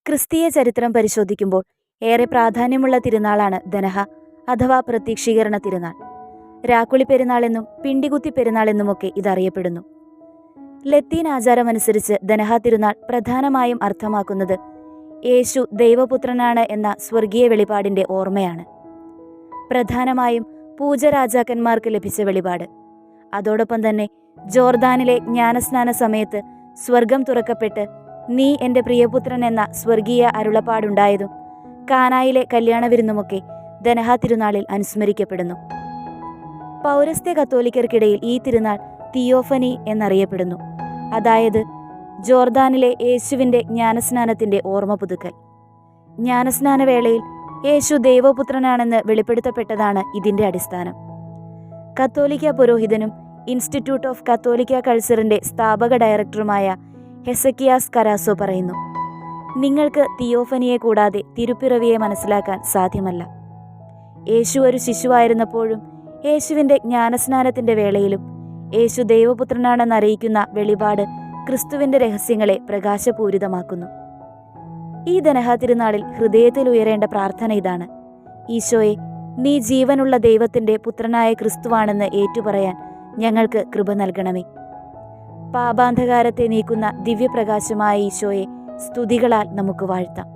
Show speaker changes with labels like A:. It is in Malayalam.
A: ക്രിസ്തീയ ചരിത്രം പരിശോധിക്കുമ്പോൾ ഏറെ പ്രാധാന്യമുള്ള തിരുനാളാണ് ദനഹ അഥവാ പ്രത്യക്ഷീകരണ തിരുനാൾ. രാക്കുളി പെരുന്നാൾ എന്നും പിണ്ടികുത്തി പെരുന്നാൾ എന്നുമൊക്കെ ഇതറിയപ്പെടുന്നു. ലത്തീൻ ആചാരമനുസരിച്ച് ദനഹ തിരുനാൾ പ്രധാനമായും അർത്ഥമാക്കുന്നത് യേശു ദൈവപുത്രനാണ് എന്ന സ്വർഗീയ വെളിപാടിന്റെ ഓർമ്മയാണ്. പ്രധാനമായും പൂജരാജാക്കന്മാർക്ക് ലഭിച്ച വെളിപാട്. അതോടൊപ്പം തന്നെ ജോർദാനിലെ ജ്ഞാനസ്നാന സമയത്ത് സ്വർഗം തുറക്കപ്പെട്ട് നീ എൻ്റെ പ്രിയപുത്രൻ എന്ന സ്വർഗീയ അരുളപ്പാടുണ്ടായതും കാനായിലെ കല്യാണ വിരുന്നുമൊക്കെ ദനഹ തിരുനാളിൽ അനുസ്മരിക്കപ്പെടുന്നു. പൗരസ്ത്യ കത്തോലിക്കർക്കിടയിൽ ഈ തിരുനാൾ തിയോഫനി എന്നറിയപ്പെടുന്നു. അതായത് ജോർദാനിലെ യേശുവിൻ്റെ ജ്ഞാനസ്നാനത്തിൻ്റെ ഓർമ്മ പുതുക്കൽ. ജ്ഞാനസ്നാന വേളയിൽ യേശു ദൈവപുത്രനാണെന്ന് വെളിപ്പെടുത്തപ്പെട്ടതാണ് ഇതിൻ്റെ അടിസ്ഥാനം. കത്തോലിക്ക പുരോഹിതനും ഇൻസ്റ്റിറ്റ്യൂട്ട് ഓഫ് കത്തോലിക്ക കൾച്ചറിൻ്റെ സ്ഥാപക ഡയറക്ടറുമായ ഹെസക്കിയാസ് കരാസോ പറയുന്നു, നിങ്ങൾക്ക് തിയോഫനിയെ കൂടാതെ തിരുപ്പിറവിയെ മനസ്സിലാക്കാൻ സാധ്യമല്ല. യേശു ഒരു ശിശുവായിരുന്നപ്പോഴും യേശുവിൻ്റെ ജ്ഞാനസ്നാനത്തിൻ്റെ വേളയിലും യേശു ദൈവപുത്രനാണെന്നറിയിക്കുന്ന വെളിപാട് ക്രിസ്തുവിൻ്റെ രഹസ്യങ്ങളെ പ്രകാശപൂരിതമാക്കുന്നു. ഈ ദനഹ തിരുനാളിൽ ഹൃദയത്തിൽ ഉയരേണ്ട പ്രാർത്ഥന ഇതാണ്: ഈശോയെ, നീ ജീവനുള്ള ദൈവത്തിൻ്റെ പുത്രനായ ക്രിസ്തുവാണെന്ന് ഏറ്റുപറയാൻ ഞങ്ങൾക്ക് കൃപ നൽകണമേ. പാപാന്ധകാരത്തെ നീക്കുന്ന ദിവ്യപ്രകാശമായ ഈശോയെ സ്തുതികളാൽ നമുക്ക് വാഴ്ത്താം.